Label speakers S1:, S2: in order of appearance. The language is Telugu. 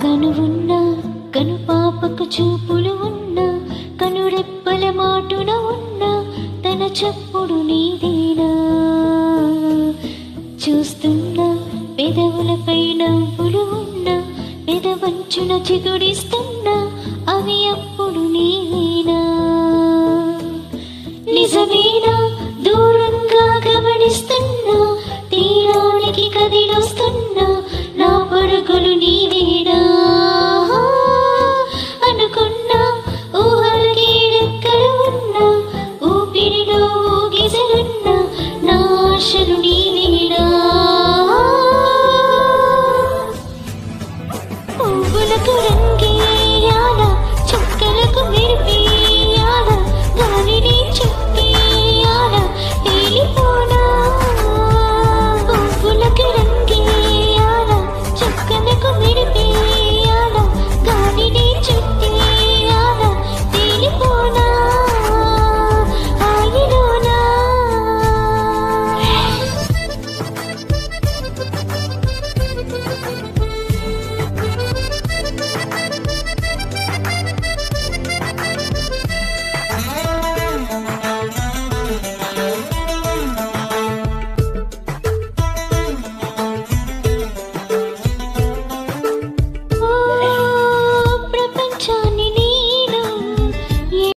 S1: కనువున్న కను పాపకు చూపులు ఉన్న కనురెప్పల మాటున ఉన్న తన చప్పుడు నీదేనా చూస్తున్నా పెదవులపై నవ్వులు ఉన్న పెదవంచున చిగుడిస్తున్నా అవి అప్పుడు నీవేనా నిజమేనా దూరంగా గమనిస్తున్నా తీరానికి కదిలొస్తున్నా నా పరుగులు నీవేనా అనుకున్నా ఊహలకేడెక్కడ ఉన్నా ఊపిరిలో ఊగిసలున్నా నా ఆశలు నీవేనా పువ్వులకు రంగేయాల చుక్కలకు మెరిపేయాల గాలిని చుట్టేయాల తేలిపోనా పువ్వులకు రంగేయాల చుక్కలకు మెరిపే